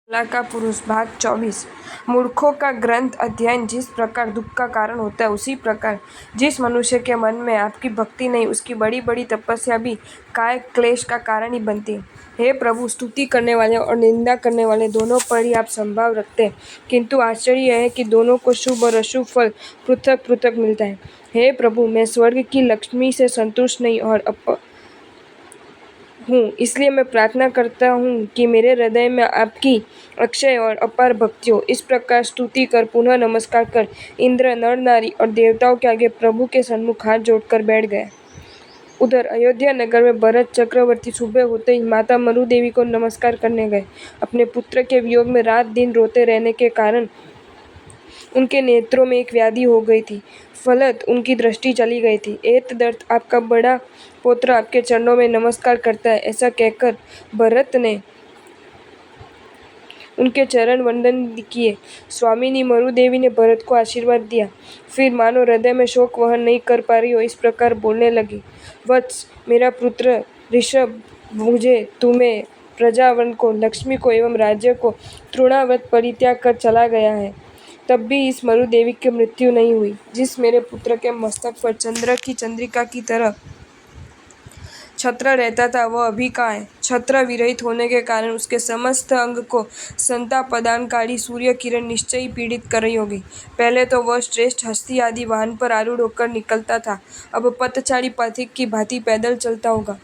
कला का पुरुष भाग 24। मूर्खों का ग्रंथ अध्ययन जिस प्रकार दुख का कारण होता है, उसी प्रकार जिस मनुष्य के मन में आपकी भक्ति नहीं, उसकी बड़ी बड़ी तपस्या भी काय क्लेश का कारण ही बनती है। हे प्रभु, स्तुति करने वाले और निंदा करने वाले दोनों पर ही आप संभाव रखते हैं, किंतु आश्चर्य यह है कि दोनों को शुभ और अशुभ फल पृथक पृथक मिलता है। हे प्रभु, मैं स्वर्ग की लक्ष्मी से संतुष्ट नहीं और हूँ, इसलिए मैं प्रार्थना करता हूँ कि मेरे हृदय में आपकी अक्षय और अपार भक्ति हो। इस प्रकार स्तुति कर, पुनः नमस्कार कर, इंद्र, नर नारी और देवताओं के आगे प्रभु के सन्मुख हाथ जोड़कर बैठ गए। उधर अयोध्या नगर में भरत चक्रवर्ती सुबह होते ही माता मरु देवी को नमस्कार करने गए। अपने पुत्र के वियोग में रात दिन रोते रहने के कारण उनके नेत्रों में एक व्याधि हो गई थी, फलत उनकी दृष्टि चली गई थी। एतदर्थ आपका बड़ा पुत्र आपके चरणों में नमस्कार करता है। ऐसा कहकर भरत ने उनके चरण वंदन किए। स्वामिनी मरु देवी ने भरत को आशीर्वाद दिया, फिर मानो हृदय में शोक वहन नहीं कर पा रही हो इस प्रकार बोलने लगी। वत्स, मेरा पुत्र ऋषभ मुझे, तुम्हें, प्रजावन को, लक्ष्मी को एवं राज्य को तृणाव्रत परित्याग कर चला गया है। तब भी इस मरु देवी की मृत्यु नहीं हुई। जिस मेरे पुत्र के मस्तक पर चंद्र की चंद्रिका की तरह छत्र रहता था, वह अभी कहाँ है? छत्र विरहित होने के कारण उसके समस्त अंग को संताप प्रदानकारी सूर्य किरण निश्चय ही पीड़ित कर रही होगी। पहले तो वह श्रेष्ठ हस्ती आदि वाहन पर आरूढ़ होकर निकलता था, अब पथचारी पथिक की भांति पैदल चलता होगा।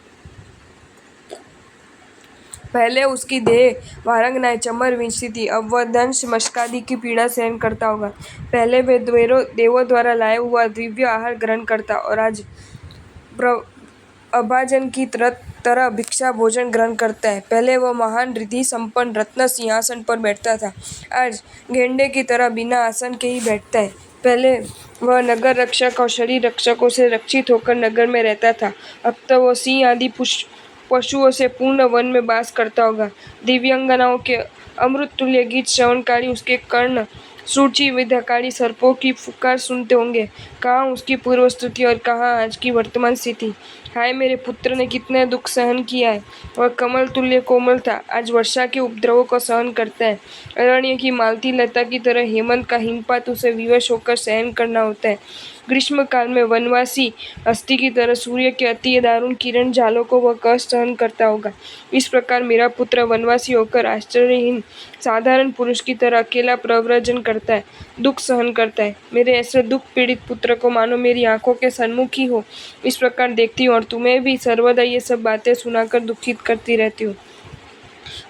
पहले उसकी देह वारंगनाय चमर विंचती थी, अब वह दंश मशकादि की पीड़ा सहन करता होगा। पहले वे देवों द्वारा लाया हुआ दिव्य आहार ग्रहण करता, और आज अभाजन की तरह भिक्षा भोजन ग्रहण करता है। पहले वह महान रिद्धि संपन्न रत्न सिंहासन पर बैठता था, आज गेंडे की तरह बिना आसन के ही बैठता है। पहले वह नगर रक्षक और शरीर रक्षकों से रक्षित होकर नगर में रहता था, अब तो वह सिंह आदि पशुओं से पूर्ण वन में वास करता होगा। दिव्यांगनाओं के अमृत तुल्य गीत श्रवणकारी उसके कर्ण सूची विधकारी सर्पों की फुकार सुनते होंगे। कहाँ उसकी पूर्व स्तुति और कहाँ आज की वर्तमान स्थिति। हाय, मेरे पुत्र ने कितने दुख सहन किया है। वह कमल तुल्य कोमल था, आज वर्षा के उपद्रवों को सहन करता है। अरण्य की मालती लता की तरह हेमंत का हिमपात उसे विवश होकर सहन करना होता है। ग्रीष्म काल में वनवासी हस्ती की तरह सूर्य के अति दारुण किरण झालों को वह कष्ट सहन करता होगा। इस प्रकार मेरा पुत्र वनवासी होकर आश्चर्यहीन साधारण पुरुष की तरह अकेला प्रव्रजन करता है, दुख सहन करता है। मेरे ऐसे दुख पीड़ित पुत्र को मानो मेरी आंखों के सन्मुख ही हो इस प्रकार देखती हूँ, और तुम्हें भी सर्वदा ये सब बातें सुनाकर दुखित करती रहती हूँ।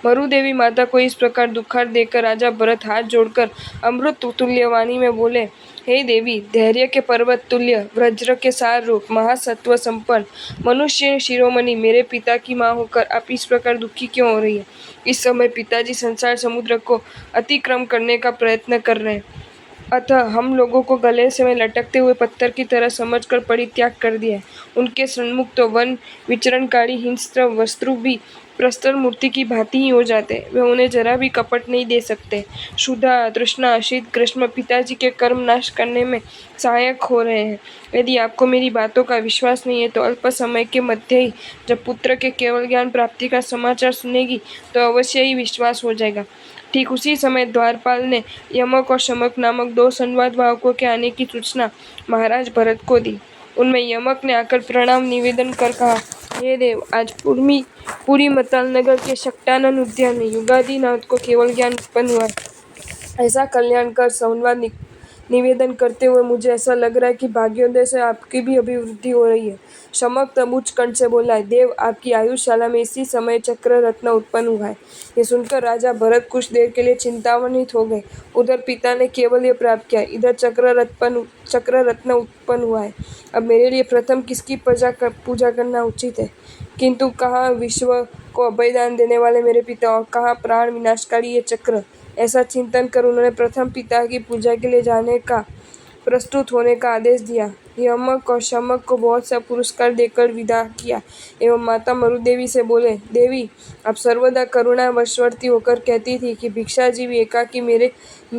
मरु देवी माता को इस प्रकार दुखार देकर राजा भरत हाथ जोड़कर अमृत तुल्य वाणी में बोले, हे देवी, धैर्य के पर्वत तुल्य, वज्र के सार रूप, महासत्व संपन्न, मनुष्य शिरोमणि, मेरे पिता की माँ होकर आप इस प्रकार दुखी क्यों हो रही है? इस समय पिताजी संसार समुद्र को अतिक्रम करने का प्रयत्न कर रहे हैं, अतः हम लोगों को गले से में लटकते हुए पत्थर की तरह समझकर परित्याग कर दिया है। उनके सन्मुख तो वन विचरणकारी हिंस्र वस्त्रु भी प्रस्तर मूर्ति की भांति ही हो जाते। वे उन्हें जरा भी कपट नहीं दे सकते। क्षुधा, तृष्णा, शीत, ग्रीष्म पिताजी के कर्म नाश करने में सहायक हो रहे हैं। यदि आपको मेरी बातों का विश्वास नहीं है तो अल्प समय के मध्य ही जब पुत्र के केवल ज्ञान प्राप्ति का समाचार सुनेगी तो अवश्य ही विश्वास हो जाएगा। ठीक उसी समय द्वारपाल ने यमक और शमक नामक दो संवाद वाहकों के आने की सूचना महाराज भरत को दी। उनमें यमक ने आकर प्रणाम निवेदन कर कहा, हे देव, आज पूरी मताल नगर के शक्टानन उद्यान में युगादिनाथ को केवल ज्ञान उत्पन्न हुआ है। ऐसा कल्याणकर संवाद निवेदन करते हुए मुझे ऐसा लग रहा है कि भाग्योदय से आपकी भी अभिवृद्धि हो रही है। शमक तब उच्च कंठ से बोला, देव, आपकी आयुशाला में इसी समय चक्र रत्न उत्पन्न हुआ है। ये सुनकर राजा भरत कुछ देर के लिए चिंतान्वित हो गए। उधर पिता ने केवल ये प्राप्त किया, इधर चक्र रत्न उत्पन्न हुआ है। अब मेरे लिए प्रथम किसकी पूजा करना उचित है? किंतु कहाँ विश्व को अभयदान देने वाले मेरे पिता और कहाँ प्राण विनाशकारी ये चक्र? ऐसा चिंतन कर उन्होंने प्रथम पिता की पूजा के लिए जाने का प्रस्तुत होने का आदेश दिया। यमक और शमक को बहुत सा पुरस्कार देकर विदा किया एवं माता मरुदेवी से बोले, देवी, आप सर्वदा करुणा वर्षवर्ती होकर कहती थी कि भिक्षाजीवी एकाकी मेरे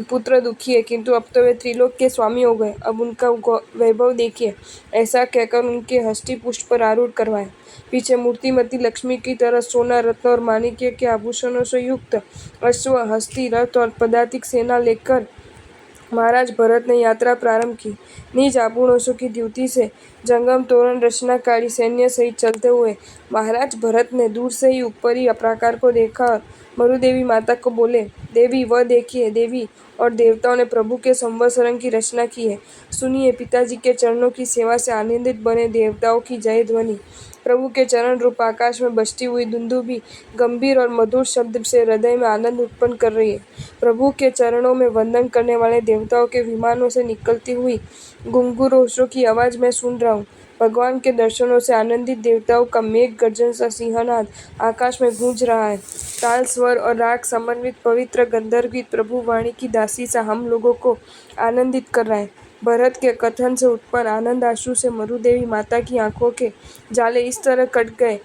पुत्र दुखी है, किंतु अब तो वे त्रिलोक के स्वामी हो गए, अब उनका वैभव देखिए। ऐसा कहकर उनके हस्ती पुष्प पर आरूढ़ करवाए। पीछे मूर्तिमती लक्ष्मी की तरह सोना, रत्न और माणिक्य के आभूषणों से युक्त अश्व, हस्ती, रथ और पदातिक सेना लेकर महाराज भरत ने यात्रा प्रारंभ की। निज आभूषणों की द्युति से जंगम तोरण रचनाकारी सैन्य सहित चलते हुए महाराज भरत ने दूर से ही ऊपरी प्राकार को देखा और मरुदेवी माता को बोले, देवी, वह देखिए, देवी और देवताओं ने प्रभु के संवत्सरण की रचना की है। सुनिए, पिताजी के चरणों की सेवा से आनंदित बने देवताओं की जय ध्वनि। प्रभु के चरण रूप आकाश में बजती हुई दुंदुभी गंभीर और मधुर शब्द से हृदय में आनंद उत्पन्न कर रही है। प्रभु के चरणों में वंदन करने वाले देवताओं के विमानों से निकलती हुई घुंघरूओं की आवाज मैं सुन रहा हूँ। भगवान के दर्शनों से आनंदित देवताओं का मेघ गर्जन सा सिंहनाद आकाश में गूंज रहा है। ताल, स्वर और राग समन्वित पवित्र गंधर्व प्रभु वाणी की दासी सा हम लोगों को आनंदित कर रहा है। भरत के कथन से उत्पन्न आनंद आंसू से मरुदेवी माता की आंखों के जाले इस तरह कट गए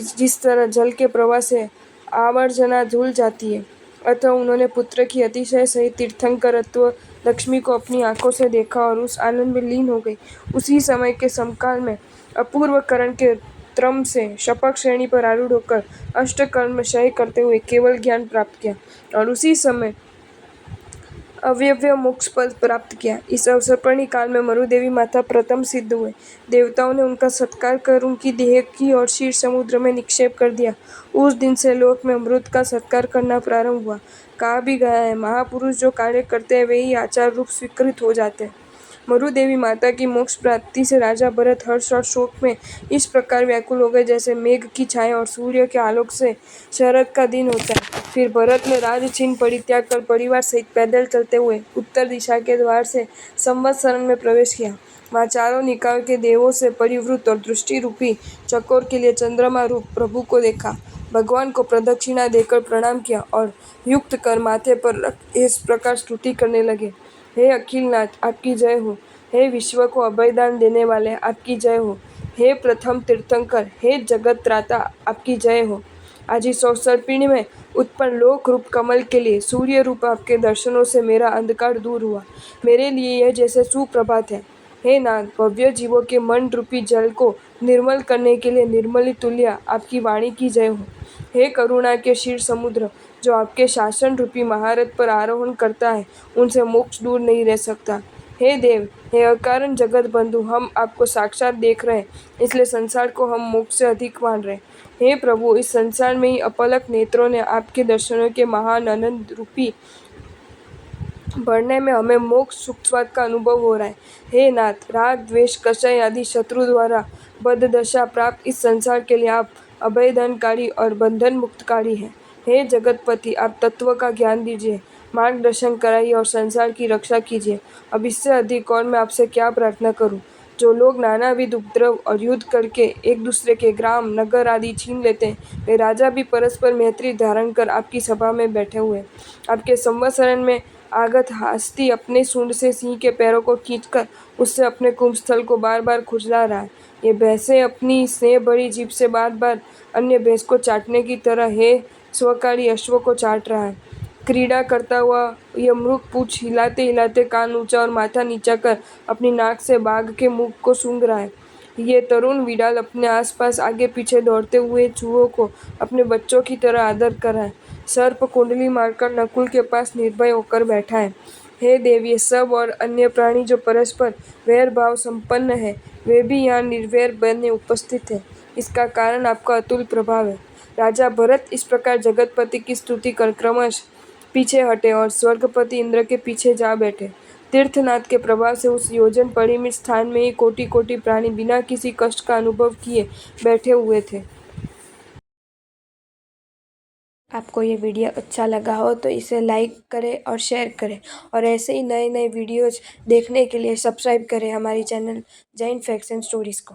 जिस तरह जल के प्रवाह से आवर्जना धुल जाती है। अतः उन्होंने पुत्र की अतिशय सहित तीर्थंकरत्व लक्ष्मी को अपनी आंखों से देखा और उस आनंद में लीन हो गई। उसी समय के समकाल में अपूर्व करण के त्रम से शपथ श्रेणी पर आरूढ़ होकर अष्टकर्मशय करते हुए केवल ज्ञान प्राप्त किया और उसी समय अव्यव्य मोक्ष पद प्राप्त किया। इस अवसर्पणी काल में मरुदेवी माता प्रथम सिद्ध हुए। देवताओं ने उनका सत्कार कर उनकी देह की और शीर समुद्र में निक्षेप कर दिया। उस दिन से लोक में अमृत का सत्कार करना प्रारंभ हुआ। कहा भी गया है, महापुरुष जो कार्य करते हैं वे ही आचार रूप स्वीकृत हो जाते हैं। मरुदेवी माता की मोक्ष प्राप्ति से राजा भरत हर्ष और शोक में इस प्रकार व्याकुल हो गए जैसे मेघ की छाया और सूर्य के आलोक से शरद का दिन होता है। फिर भरत ने राजछिन परित्याग कर परिवार सहित पैदल चलते हुए उत्तर दिशा के द्वार से संवत्सरण में प्रवेश किया। वहाँ चारों निकाय के देवों से परिवृत और दृष्टि रूपी चकोर के लिए चंद्रमा रूप प्रभु को देखा। भगवान को प्रदक्षिणा देकर प्रणाम किया और युक्त कर माथे पर रख इस प्रकार स्तुति करने लगे, हे अखिलनाथ, आपकी जय हो। हे विश्व को अभयदान देने वाले, आपकी जय हो। हे प्रथम तीर्थंकर, हे जगत त्राता, आपकी जय हो। आज इस अवसर्पिणी में उत्पन्न लोक रूप कमल के लिए सूर्य रूप आपके दर्शनों से मेरा अंधकार दूर हुआ। मेरे लिए यह जैसे सुप्रभात है। हे नाथ, भव्य जीवों के मन रूपी जल को निर्मल करने के लिए निर्मली तुल्य आपकी वाणी की जय हो। हे करुणा के क्षीर समुद्र, जो आपके शासन रूपी महारथ पर आरोहण करता है, उनसे मोक्ष दूर नहीं रह सकता। हे देव, हे अकारण जगत बंधु, हम आपको साक्षात देख रहे हैं, इसलिए संसार को हम मोक्ष से अधिक मान रहे हैं। हे प्रभु, इस संसार में ही अपलक नेत्रों ने आपके दर्शनों के महान आनंद रूपी बढ़ने में हमें मोक्ष सुख स्वाद का अनुभव हो रहा है। हे नाथ, राग, द्वेष, कषय आदि शत्रु द्वारा बद्ध दशा प्राप्त इस संसार के लिए आप अभयदानकारी और बंधन मुक्तकारी हैं। हे जगतपति, आप तत्व का ज्ञान दीजिए, मार्गदर्शन कराइए और संसार की रक्षा कीजिए। अब इससे अधिक और मैं आपसे क्या प्रार्थना करूं। जो लोग नानाविध उपद्रव और युद्ध करके एक दूसरे के ग्राम, नगर आदि छीन लेते हैं, वे राजा भी परस्पर मैत्री धारण कर आपकी सभा में बैठे हुए हैं। आपके संवत्सरण में आगत हस्ती अपने सूंड से सिंह के पैरों को खींचकर उससे अपने कुंभस्थल को बार बार खुजला रहा है। ये भैंसे अपनी स्नेह भरी जीभ से बार बार अन्य भैंस को चाटने की तरह हे स्वकारी अश्व को चाट रहा है। क्रीड़ा करता हुआ यह मृग पूंछ हिलाते हिलाते कान ऊंचा और माथा नीचा कर अपनी नाक से बाघ के मुख को सूंघ रहा है। ये तरुण विडाल अपने आसपास आगे पीछे दौड़ते हुए चूहों को अपने बच्चों की तरह आदर कर रहा है। सर्प कुंडली मारकर नकुल के पास निर्भय होकर बैठा है। हे देव, ये सब और अन्य प्राणी जो परस्पर वैर भाव संपन्न है, वे भी यहाँ निर्वैर बने उपस्थित है। इसका कारण आपका अतुल प्रभाव है। राजा भरत इस प्रकार जगतपति की स्तुति कर क्रमश पीछे हटे और स्वर्गपति इंद्र के पीछे जा बैठे। तीर्थनाथ के प्रभाव से उस योजन परिमित स्थान में ही कोटि कोटि प्राणी बिना किसी कष्ट का अनुभव किए बैठे हुए थे। आपको ये वीडियो अच्छा लगा हो तो इसे लाइक करें और शेयर करें और ऐसे ही नए नए वीडियोज देखने के लिए सब्सक्राइब करें हमारी channel Jain facts and stories को।